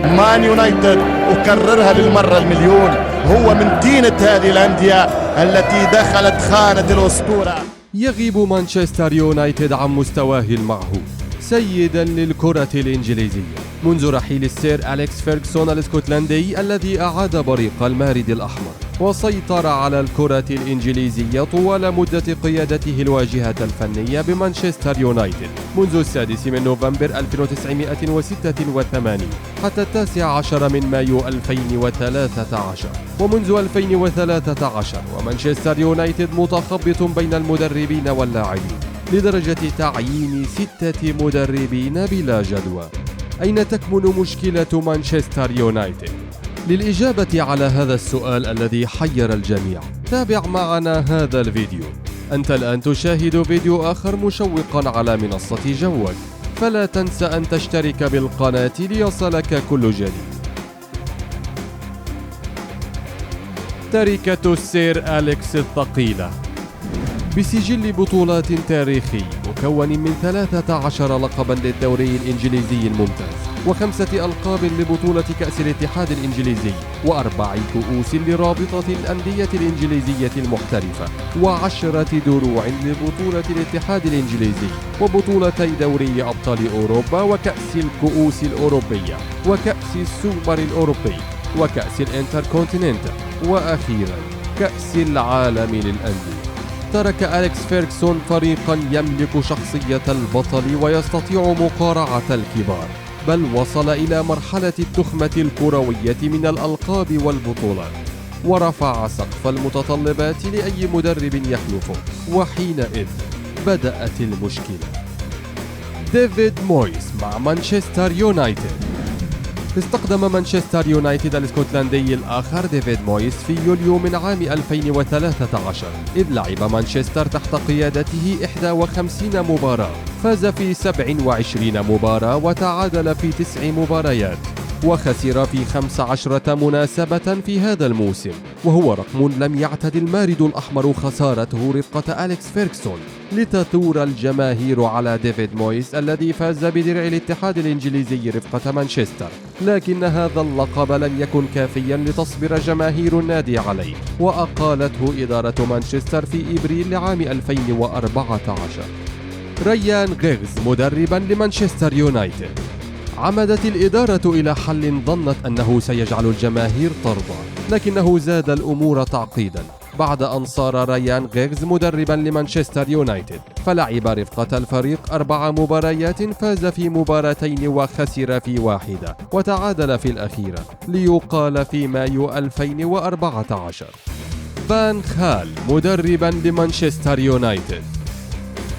مان يونايتد، أكررها للمرة المليون، هو من طينة هذه الأندية التي دخلت خانة الأسطورة. يغيب مانشستر يونايتد عن مستواه المعهود سيدا للكرة الإنجليزية منذ رحيل السير أليكس فيرغسون الاسكتلندي الذي أعاد بريق المارد الأحمر وسيطر على الكرة الإنجليزية طوال مدة قيادته الواجهة الفنية بمانشستر يونايتد منذ 6 من نوفمبر 1986 حتى 19 من مايو 2013. ومنذ 2013 ومانشستر يونايتد متخبط بين المدربين واللاعبين لدرجة تعيين 6 مدربين بلا جدوى. أين تكمن مشكلة مانشستر يونايتد؟ للإجابة على هذا السؤال الذي حير الجميع تابع معنا هذا الفيديو. أنت الآن تشاهد فيديو آخر مشوقا على منصة جوك، فلا تنسى أن تشترك بالقناة ليصلك كل جديد. تركة السير أليكس الثقيلة بسجل بطولات تاريخي مكون من 13 لقبا للدوري الإنجليزي الممتاز و5 ألقاب لبطولة كأس الاتحاد الإنجليزي و4 كؤوس لرابطة الأندية الإنجليزية المحترفة و10 دروع لبطولة الاتحاد الإنجليزي وبطولتي دوري أبطال أوروبا وكأس الكؤوس الأوروبية وكأس السوبر الأوروبي وكأس الانتركونتيننتال وأخيرا كأس العالم للأندية. ترك أليكس فيرغسون فريقا يملك شخصية البطل ويستطيع مقارعة الكبار، بل وصل إلى مرحلة التخمة الكروية من الألقاب والبطولات، ورفع سقف المتطلبات لأي مدرب يخلفه. وحينئذ بدأت المشكلة. ديفيد مويس مع مانشستر يونايتد. استقدم مانشستر يونايتد الاسكتلندي الآخر ديفيد مويس في يوليو من عام 2013، إذ لعب مانشستر تحت قيادته 51 مباراة، فاز في 27 مباراة وتعادل في 9 مباريات، وخسر في 15 مناسبة في هذا الموسم، وهو رقم لم يعتد المارد الأحمر خسارته رفقة أليكس فيرغسون، لتثور الجماهير على ديفيد مويس الذي فاز بدرع الاتحاد الإنجليزي رفقة مانشستر، لكن هذا اللقب لم يكن كافيا لتصبر جماهير النادي عليه، وأقالته إدارة مانشستر في إبريل لعام 2014. ريان غيغز مدربا لمانشستر يونايتد. عمدت الإدارة إلى حل ظنت أنه سيجعل الجماهير ترضى، لكنه زاد الأمور تعقيدا بعد أن صار ريان غيغز مدربا لمانشستر يونايتد، فلعب رفقة الفريق 4 مباريات، فاز في مباراتين وخسر في واحدة، وتعادل في الأخيرة، ليقال في مايو 2014. فان خال مدربا لمانشستر يونايتد.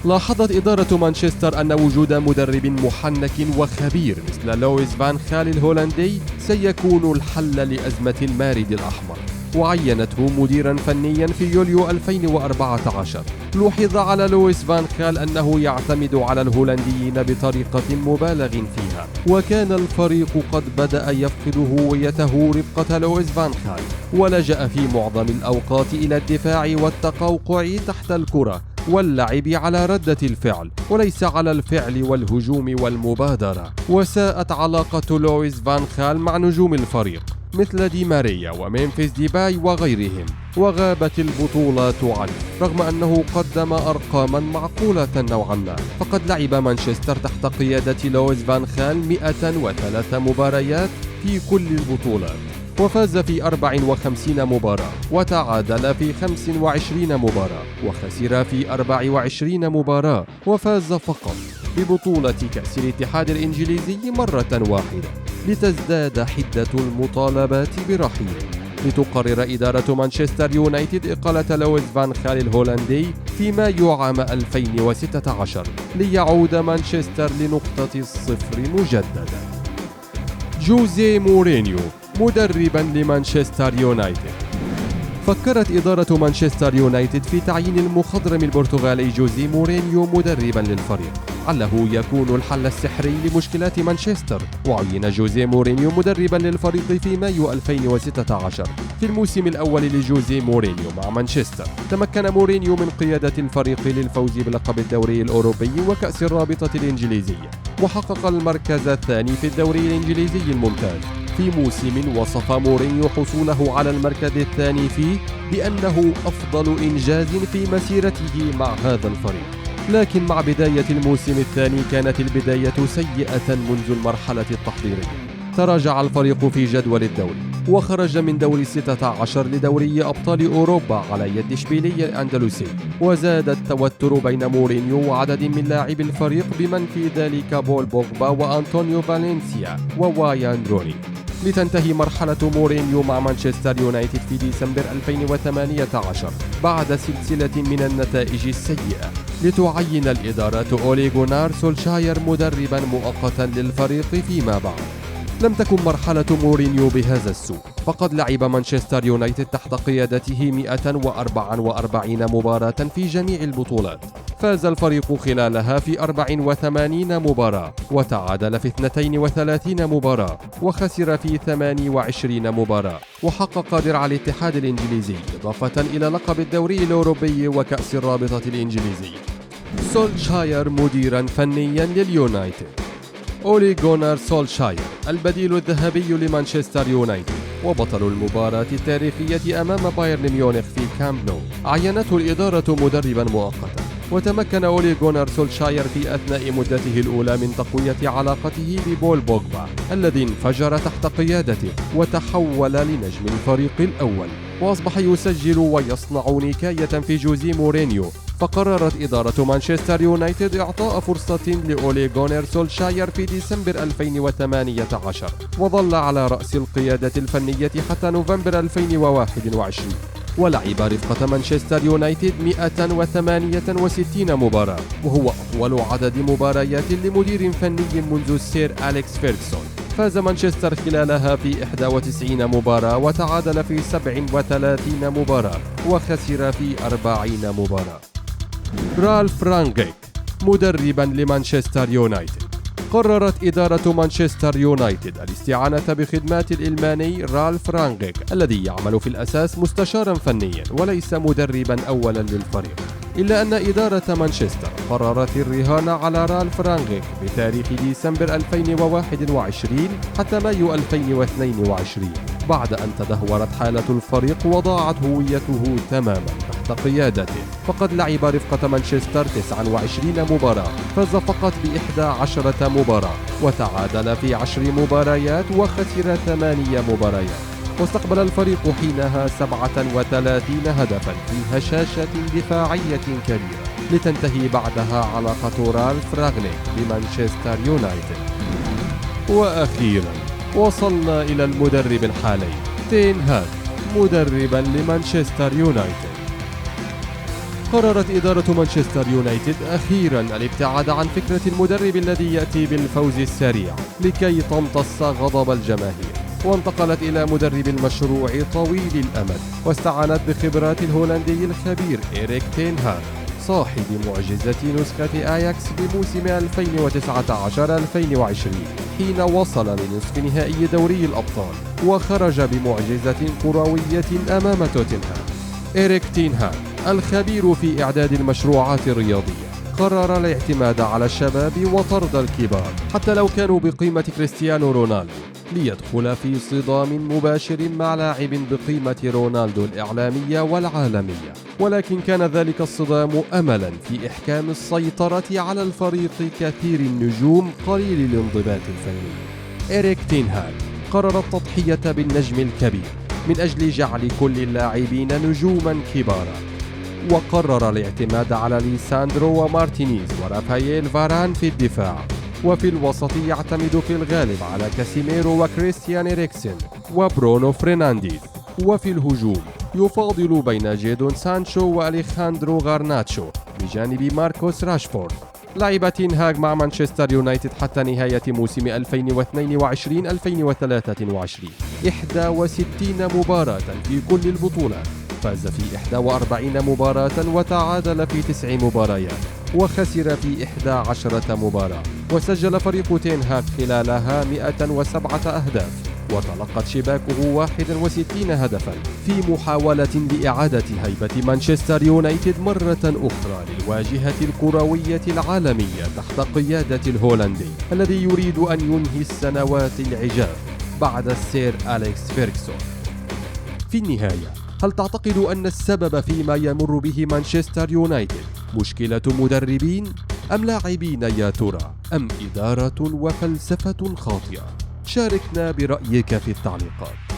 لاحظت إدارة مانشستر أن وجود مدرب محنك وخبير مثل لويس فان خال الهولندي سيكون الحل لأزمة المارد الأحمر، وعينته مديرا فنيا في يوليو 2014. لوحظ على لويس فان خال أنه يعتمد على الهولنديين بطريقة مبالغ فيها، وكان الفريق قد بدأ يفقد هويته رفقة لويس فان خال، ولجأ في معظم الأوقات إلى الدفاع والتقوقع تحت الكرة واللعب على ردة الفعل وليس على الفعل والهجوم والمبادرة. وساءت علاقة لويس فان خال مع نجوم الفريق مثل دي ماريا وميمفيس ديباي وغيرهم، وغابت البطولات عنه رغم أنه قدم أرقاما معقولة نوعا ما. فقد لعب مانشستر تحت قيادة لويس فان خال 103 مباريات في كل البطولات، وفاز في 54 مباراة، وتعادل في 25 مباراة، وخسر في 24 مباراة، وفاز فقط ببطولة كأس الاتحاد الإنجليزي مرة واحدة، لتزداد حدة المطالبات برحيله. لتقرر إدارة مانشستر يونايتد إقالة لويس فان خال الهولندي في مايو عام 2016 ليعود مانشستر لنقطة الصفر مجددا. جوزيه مورينيو مدربا لمانشستر يونايتد. فكرت إدارة مانشستر يونايتد في تعيين المخضرم البرتغالي جوزيه مورينيو مدربا للفريق، لعله يكون الحل السحري لمشكلات مانشستر. وعين جوزيه مورينيو مدربا للفريق في مايو 2016. في الموسم الأول لجوزيه مورينيو مع مانشستر تمكن مورينيو من قيادة الفريق للفوز بلقب الدوري الأوروبي وكأس الرابطة الإنجليزية، وحقق المركز الثاني في الدوري الإنجليزي الممتاز في موسم وصف مورينيو حصوله على المركز الثاني فيه بأنه أفضل إنجاز في مسيرته مع هذا الفريق. لكن مع بداية الموسم الثاني كانت البداية سيئة منذ المرحلة التحضيرية. تراجع الفريق في جدول الدوري وخرج من دور 16 لدوري أبطال أوروبا على يد إشبيلية الأندلسي، وزاد التوتر بين مورينيو وعدد من لاعبي الفريق بمن في ذلك بول بوغبا وأنطونيو فالنسيا ووايان روني، لتنتهي مرحلة مورينيو مع مانشستر يونايتد في ديسمبر 2018 بعد سلسلة من النتائج السيئة، لتعين الإدارة أولي غونار سولشاير مدربا مؤقتا للفريق فيما بعد. لم تكن مرحلة مورينيو بهذا السوء، فقد لعب مانشستر يونايتد تحت قيادته 144 مباراة في جميع البطولات، فاز الفريق خلالها في 84 مباراة، وتعادل في 32 مباراة، وخسر في 28 مباراة، وحقق درع الاتحاد الإنجليزي إضافة إلى لقب الدوري الأوروبي وكأس الرابطة الإنجليزية. سولشاير مديرا فنيا لليونايتد. أولي غونار سولشاير البديل الذهبي لمانشستر يونايتد وبطل المباراة التاريخية أمام بايرن ميونخ في كامب نو، عينته الإدارة مدربا مؤقتا، وتمكن أولي غونار سولشاير في أثناء مدته الأولى من تقوية علاقته ببول بوغبا الذي انفجر تحت قيادته وتحول لنجم الفريق الأول، وأصبح يسجل ويصنع نكاية في جوزيه مورينيو. فقررت إدارة مانشستر يونايتد إعطاء فرصة لأولي غونار سولشاير في ديسمبر 2018، وظل على رأس القيادة الفنية حتى نوفمبر 2021، ولعب رفقة مانشستر يونايتد 168 مباراة، وهو أطول عدد مباريات لمدير فني منذ السير أليكس فيرغسون. فاز مانشستر خلالها في 91 مباراة، وتعادل في 37 مباراة، وخسر في 40 مباراة. رالف رانغيك مدربا لمانشستر يونايتد. قررت إدارة مانشستر يونايتد الاستعانة بخدمات الألماني رالف رانغيك الذي يعمل في الأساس مستشارا فنيا وليس مدربا أولا للفريق، إلا أن إدارة مانشستر قررت الرهان على رالف رانغيك بتاريخ ديسمبر 2021 حتى مايو 2022 بعد أن تدهورت حالة الفريق وضاعت هويته تماما تحت قيادته. فقد لعب رفقة مانشستر 29 مباراة، فاز فقط ب11 مباراة، وتعادل في 10 مباريات، وخسر 8 مباريات، واستقبل الفريق حينها 37 هدفا في هشاشة دفاعية كبيرة، لتنتهي بعدها علاقة رالف رانغيك بمانشستر يونايتد. وأخيرا وصلنا إلى المدرب الحالي تين هاغ مدربا لمانشستر يونايتد. قررت إدارة مانشستر يونايتد أخيرا الابتعاد عن فكرة المدرب الذي يأتي بالفوز السريع لكي تمتص غضب الجماهير، وانتقلت إلى مدرب المشروع طويل الأمد، واستعانت بخبرات الهولندي الخبير إيريك تين هاغ صاحب معجزة نسخة آياكس بموسم 2019-2020 حين وصل لنصف نهائي دوري الأبطال وخرج بمعجزة كروية أمام توتنهام. إيريك تين هاغ الخبير في إعداد المشروعات الرياضية قرر الاعتماد على الشباب وطرد الكبار حتى لو كانوا بقيمة كريستيانو رونالدو، ليدخل في صدام مباشر مع لاعب بقيمة رونالدو الإعلامية والعالمية، ولكن كان ذلك الصدام أملا في إحكام السيطرة على الفريق كثير النجوم قليل الانضباط الفني. إيريك تين هاغ قرر التضحية بالنجم الكبير من أجل جعل كل اللاعبين نجوما كبارا، وقرر الاعتماد على ليساندرو ومارتينيز ورافائيل فاران في الدفاع، وفي الوسط يعتمد في الغالب على كاسيميرو وكريستيان إريكسن وبرونو فرنانديز، وفي الهجوم يفاضل بين جيدون سانشو وأليخاندرو غارناتشو بجانب ماركوس راشفورد. لعب تين هاغ مع مانشستر يونايتد حتى نهاية موسم 2022-2023 61 مباراة في كل البطولات، فاز في 41 مباراة وتعادل في 9 مباريات، وخسر في 11 مباراة، وسجل فريق تين هاغ خلالها 107 أهداف، وتلقت شباكه 61 هدفا في محاولة لإعادة هيبة مانشستر يونايتد مرة أخرى للواجهة الكروية العالمية تحت قيادة الهولندي الذي يريد أن ينهي السنوات العجاف بعد السير أليكس فيرغسون. في النهاية، هل تعتقد أن السبب فيما يمر به مانشستر يونايتد مشكلة مدربين أم لاعبين يا ترى، أم إدارة وفلسفة خاطئة؟ شاركنا برأيك في التعليقات.